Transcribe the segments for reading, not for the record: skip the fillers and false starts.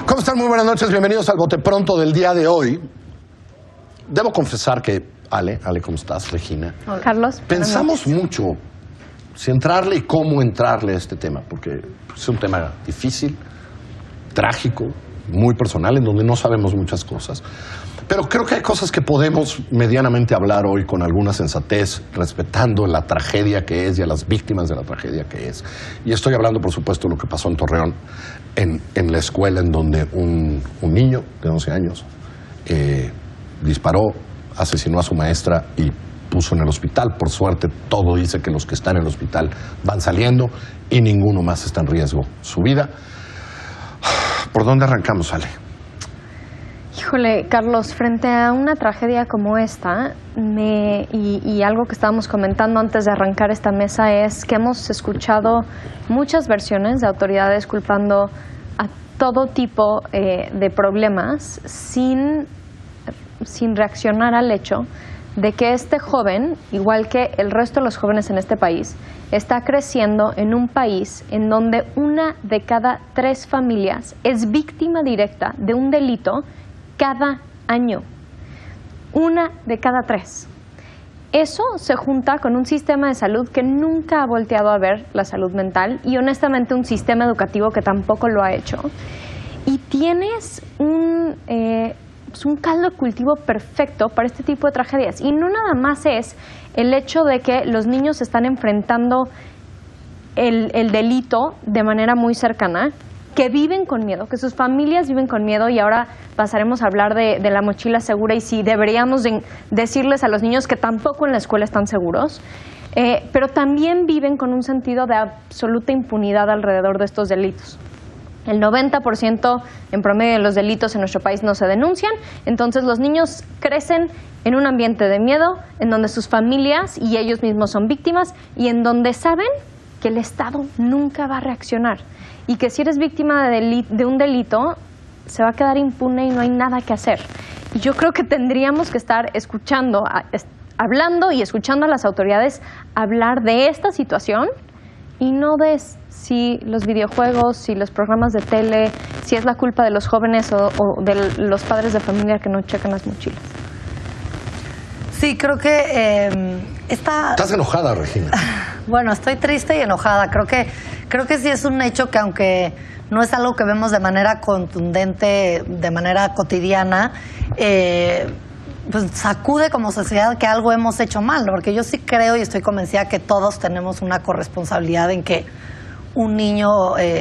¿Cómo están? Muy buenas noches, bienvenidos al Bote Pronto del día de hoy. Debo confesar que, Ale, ¿cómo estás? Regina. Hola. Carlos. Pensamos mucho si entrarle y cómo entrarle a este tema, porque es un tema difícil, trágico, muy personal, en donde no sabemos muchas cosas. Pero creo que hay cosas que podemos medianamente hablar hoy con alguna sensatez, respetando la tragedia que es y a las víctimas de la tragedia que es. Y estoy hablando, por supuesto, de lo que pasó en Torreón, en la escuela en donde un niño de 11 años disparó, asesinó a su maestra y puso en el hospital. Por suerte, todo dice que los que están en el hospital van saliendo y ninguno más está en riesgo su vida. ¿Por dónde arrancamos, Ale? Híjole, Carlos, frente a una tragedia como esta, y algo que estábamos comentando antes de arrancar esta mesa es que hemos escuchado muchas versiones de autoridades culpando a todo tipo de problemas sin reaccionar al hecho de que este joven, igual que el resto de los jóvenes en este país, está creciendo en un país en donde 1 de cada 3 familias es víctima directa de un delito cada año. 1 de cada 3. Eso se junta con un sistema de salud que nunca ha volteado a ver la salud mental y honestamente un sistema educativo que tampoco lo ha hecho. Y tienes un caldo de cultivo perfecto para este tipo de tragedias. Y no nada más es el hecho de que los niños están enfrentando el delito de manera muy cercana, que viven con miedo, que sus familias viven con miedo, y ahora pasaremos a hablar de la mochila segura y si deberíamos decirles a los niños que tampoco en la escuela están seguros, pero también viven con un sentido de absoluta impunidad alrededor de estos delitos. El 90% en promedio de los delitos en nuestro país no se denuncian, entonces los niños crecen en un ambiente de miedo, en donde sus familias y ellos mismos son víctimas y en donde saben que el Estado nunca va a reaccionar y que si eres víctima de un delito se va a quedar impune y no hay nada que hacer. Y yo creo que tendríamos que estar hablando y escuchando a las autoridades hablar de esta situación y no de si los videojuegos, si los programas de tele, si es la culpa de los jóvenes o de los padres de familia que no checan las mochilas. Sí, creo que ¿Estás enojada, Regina? Bueno, estoy triste y enojada. Creo que sí es un hecho que, aunque no es algo que vemos de manera contundente, de manera cotidiana, pues sacude como sociedad que algo hemos hecho mal, ¿no? Porque yo sí creo y estoy convencida que todos tenemos una corresponsabilidad en que un niño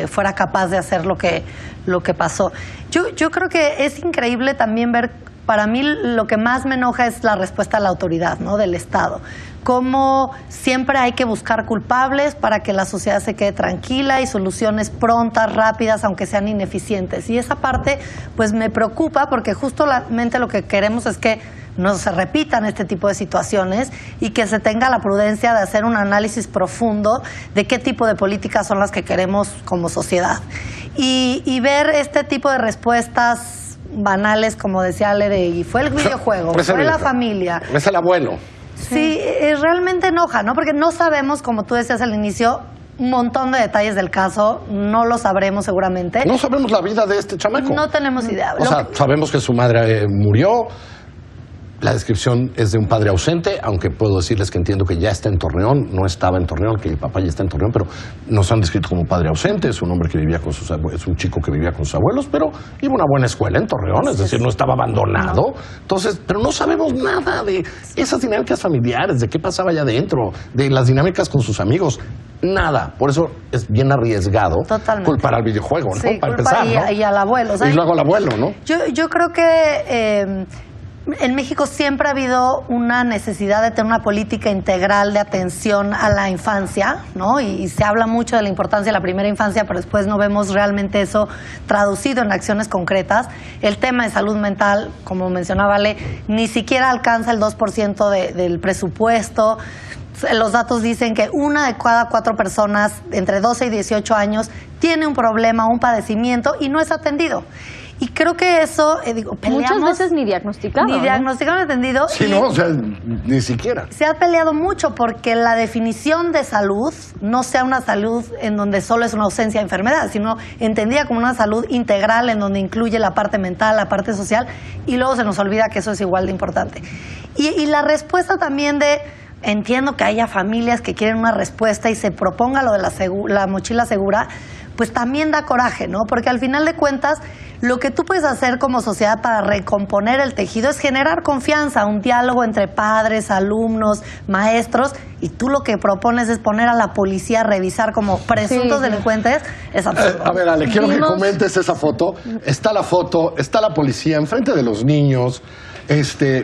fuera capaz de hacer lo que pasó. Yo creo que es increíble también ver, para mí lo que más me enoja es la respuesta de la autoridad, ¿no? Del Estado. Cómo siempre hay que buscar culpables para que la sociedad se quede tranquila y soluciones prontas, rápidas, aunque sean ineficientes. Y esa parte pues me preocupa porque justamente lo que queremos es que no se repitan este tipo de situaciones y que se tenga la prudencia de hacer un análisis profundo de qué tipo de políticas son las que queremos como sociedad. Y ver este tipo de respuestas banales, como decía Ale, y fue el videojuego, fue la familia. Es el abuelo. Sí, realmente enoja, ¿no? Porque no sabemos, como tú decías al inicio, un montón de detalles del caso, no lo sabremos seguramente. No sabemos la vida de este chamaco. No tenemos idea. O sea, sabemos que su madre murió. La descripción es de un padre ausente, aunque puedo decirles que entiendo que ya está en Torreón, no estaba en Torreón, que el papá ya está en Torreón, pero nos han descrito como padre ausente. Es un hombre que vivía con sus abuelos, es un chico que vivía con sus abuelos, pero iba a una buena escuela en Torreón, es decir, no estaba abandonado. No. Entonces, pero no sabemos nada de esas dinámicas familiares, de qué pasaba allá adentro, de las dinámicas con sus amigos. Nada. Por eso es bien arriesgado culpar al videojuego, ¿no? Sí, para empezar, ¿no? Y al abuelo. Y luego al abuelo, ¿no? Yo creo que en México siempre ha habido una necesidad de tener una política integral de atención a la infancia, ¿no? Y se habla mucho de la importancia de la primera infancia, pero después no vemos realmente eso traducido en acciones concretas. El tema de salud mental, como mencionaba Ale, ni siquiera alcanza el 2% del presupuesto. Los datos dicen que 1 de cada 4 personas entre 12 y 18 años tiene un problema, un padecimiento y no es atendido. Y creo que eso, peleamos... Muchas veces ni diagnosticado. Ni diagnosticado, ni entendido. Sí, no, o sea, ni siquiera. Se ha peleado mucho porque la definición de salud no sea una salud en donde solo es una ausencia de enfermedad, sino entendida como una salud integral en donde incluye la parte mental, la parte social, y luego se nos olvida que eso es igual de importante. Y la respuesta también de... Entiendo que haya familias que quieren una respuesta y se proponga lo de la mochila segura, pues también da coraje, ¿no? Porque al final de cuentas, lo que tú puedes hacer como sociedad para recomponer el tejido es generar confianza, un diálogo entre padres, alumnos, maestros, y tú lo que propones es poner a la policía a revisar como presuntos delincuentes. Es absurdo. A ver, Ale, quiero que comentes esa foto. Está la policía enfrente de los niños,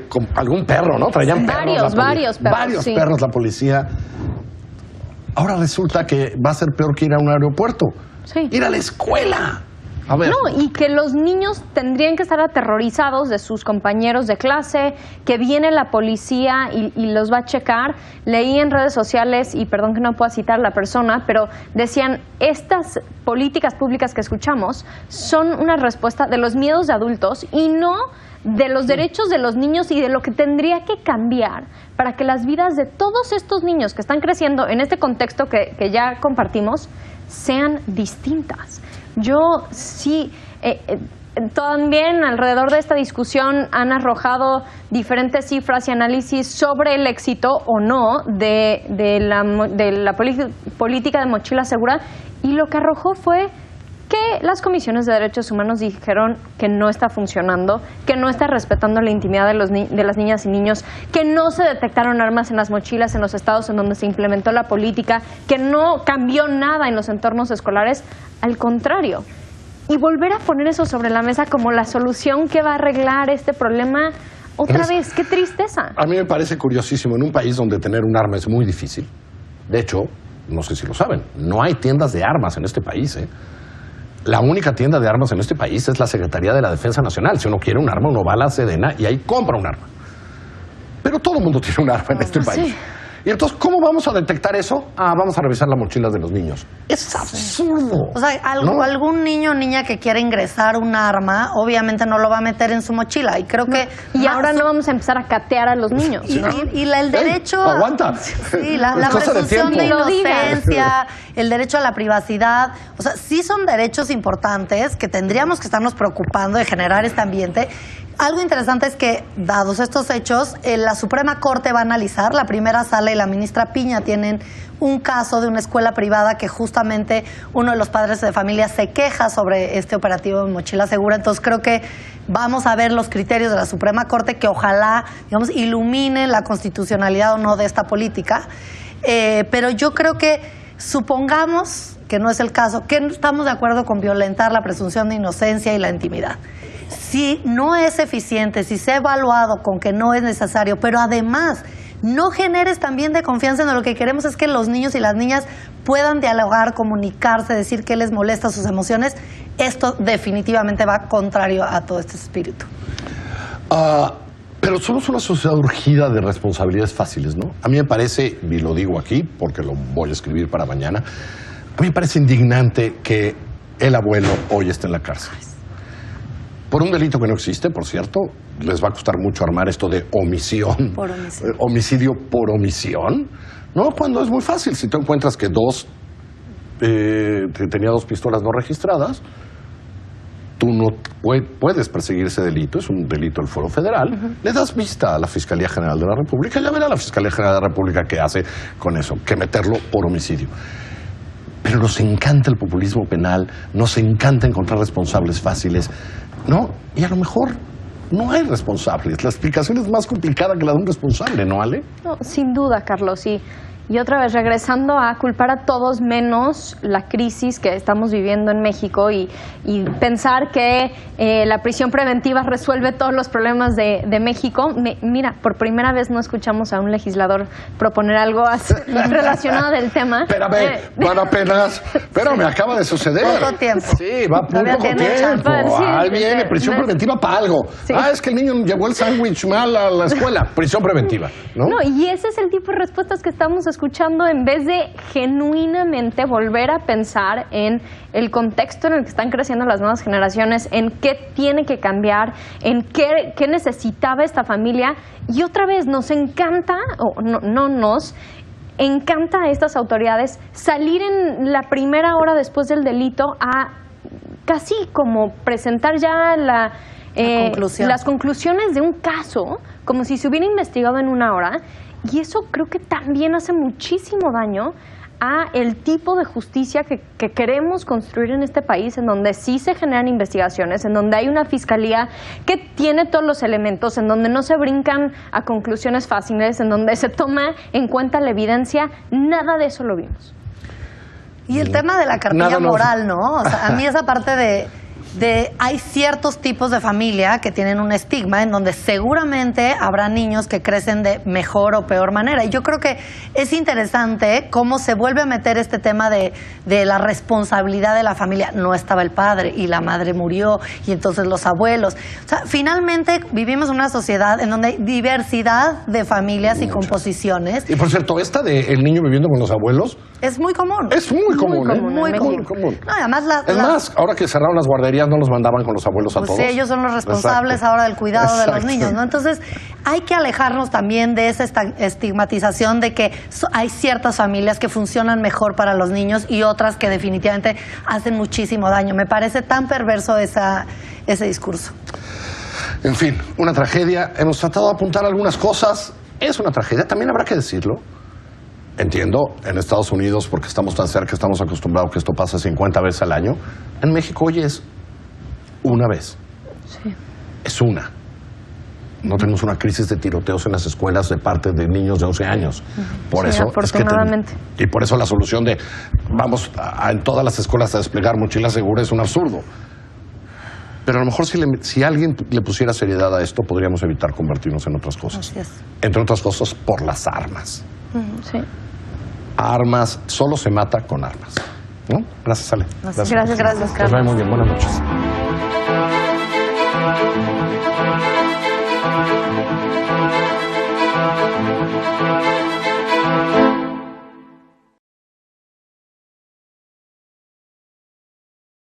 con algún perro, ¿no? Traían perros. Varios perros. Varios perros la policía. Ahora resulta que va a ser peor que ir a un aeropuerto. Sí. Ir a la escuela. A ver. No, y que los niños tendrían que estar aterrorizados de sus compañeros de clase, que viene la policía y los va a checar. Leí en redes sociales, y perdón que no pueda citar a la persona, pero decían, estas políticas públicas que escuchamos son una respuesta de los miedos de adultos y no de los derechos de los niños y de lo que tendría que cambiar para que las vidas de todos estos niños que están creciendo en este contexto que ya compartimos sean distintas. Yo sí, también alrededor de esta discusión han arrojado diferentes cifras y análisis sobre el éxito o no de la política de mochila segura, y lo que arrojó fue que las comisiones de derechos humanos dijeron que no está funcionando, que no está respetando la intimidad de las niñas y niños, que no se detectaron armas en las mochilas en los estados en donde se implementó la política, que no cambió nada en los entornos escolares, al contrario. Y volver a poner eso sobre la mesa como la solución que va a arreglar este problema, otra vez, qué tristeza. A mí me parece curiosísimo, en un país donde tener un arma es muy difícil. De hecho, no sé si lo saben, no hay tiendas de armas en este país, ¿eh? La única tienda de armas en este país es la Secretaría de la Defensa Nacional. Si uno quiere un arma, uno va a la Sedena y ahí compra un arma. Pero todo el mundo tiene un arma en este país. Sí. Y entonces, ¿cómo vamos a detectar eso? Vamos a revisar las mochilas de los niños. Es absurdo. O sea, algún niño o niña que quiera ingresar un arma, obviamente no lo va a meter en su mochila. Y creo que... Y ahora no vamos a empezar a catear a los niños, ¿no? El derecho... aguanta. Sí, la presunción de inocencia, el derecho a la privacidad. O sea, sí son derechos importantes que tendríamos que estarnos preocupando de generar este ambiente. Algo interesante es que, dados estos hechos, la Suprema Corte va a analizar. La primera sala y la ministra Piña tienen un caso de una escuela privada que justamente uno de los padres de familia se queja sobre este operativo de mochila segura. Entonces creo que vamos a ver los criterios de la Suprema Corte que ojalá, digamos, iluminen la constitucionalidad o no de esta política. Pero yo creo que, supongamos que no es el caso, que estamos de acuerdo con violentar la presunción de inocencia y la intimidad. Si no es eficiente, si se ha evaluado con que no es necesario, pero además no generes también de confianza en lo que queremos es que los niños y las niñas puedan dialogar, comunicarse, decir qué les molesta, sus emociones, esto definitivamente va contrario a todo este espíritu. Pero somos una sociedad urgida de responsabilidades fáciles, ¿no? A mí me parece, y lo digo aquí porque lo voy a escribir para mañana, a mí me parece indignante que el abuelo hoy esté en la cárcel. Por un delito que no existe, por cierto. Les va a costar mucho armar esto de omisión. Por omisión. Homicidio por omisión. No, cuando es muy fácil. Si tú encuentras que tenía 2 pistolas no registradas, tú no puedes perseguir ese delito. Es un delito del Fuero Federal. Le das vista a la Fiscalía General de la República. Ya verá la Fiscalía General de la República qué hace con eso, que meterlo por homicidio. Pero nos encanta el populismo penal, nos encanta encontrar responsables fáciles, ¿no? Y a lo mejor no hay responsables. La explicación es más complicada que la de un responsable, ¿no, Ale? No, sin duda, Carlos, sí. Y otra vez, regresando a culpar a todos menos la crisis que estamos viviendo en México y pensar que la prisión preventiva resuelve todos los problemas de México. Mira, por primera vez no escuchamos a un legislador proponer algo así, relacionado del tema. Espérame, van apenas... Espérame, acaba de suceder. Poco tiempo. Sí, va muy poco tiempo. Ahí viene, prisión preventiva para algo. Sí. Es que el niño llevó el sándwich mal a la escuela. Prisión preventiva, ¿no? No, y ese es el tipo de respuestas que estamos escuchando escuchando en vez de genuinamente volver a pensar en el contexto en el que están creciendo las nuevas generaciones, en qué tiene que cambiar, en qué necesitaba esta familia. Y otra vez nos encanta, o nos encanta a estas autoridades salir en la primera hora después del delito a casi como presentar ya las conclusiones de un caso, como si se hubiera investigado en una hora. Y eso creo que también hace muchísimo daño a el tipo de justicia que queremos construir en este país, en donde sí se generan investigaciones, en donde hay una fiscalía que tiene todos los elementos, en donde no se brincan a conclusiones fáciles, en donde se toma en cuenta la evidencia. Nada de eso lo vimos. Y el tema de la cartilla moral, ¿no? O sea, a mí esa parte de hay ciertos tipos de familia que tienen un estigma en donde seguramente habrá niños que crecen de mejor o peor manera. Y yo creo que es interesante cómo se vuelve a meter este tema de la responsabilidad de la familia. No estaba el padre y la madre murió y entonces los abuelos. O sea, finalmente vivimos en una sociedad en donde hay diversidad de familias y composiciones. Y por cierto, esta de el niño viviendo con los abuelos es muy común. Es muy común, muy común. No, además más, ahora que cerraron las guarderías no los mandaban con los abuelos a todos. Sí, ellos son los responsables ahora del cuidado de los niños, ¿no? Entonces, hay que alejarnos también de esa estigmatización de que hay ciertas familias que funcionan mejor para los niños y otras que definitivamente hacen muchísimo daño. Me parece tan perverso ese discurso. En fin, una tragedia. Hemos tratado de apuntar algunas cosas. Es una tragedia, también habrá que decirlo. Entiendo, en Estados Unidos, porque estamos tan cerca, estamos acostumbrados que esto pasa 50 veces al año. En México hoy es una vez. Sí. Es una. No tenemos una crisis de tiroteos en las escuelas de parte de niños de 11 años. Por sí, eso afortunadamente. Y por eso la solución de vamos en todas las escuelas a desplegar mochila segura es un absurdo. Pero a lo mejor si alguien le pusiera seriedad a esto, podríamos evitar convertirnos en otras cosas. Así es. Entre otras cosas, por las armas. Sí. Armas, solo se mata con armas. ¿No? Gracias, Ale. Gracias, Carlos. Nos vemos bien. Buenas noches.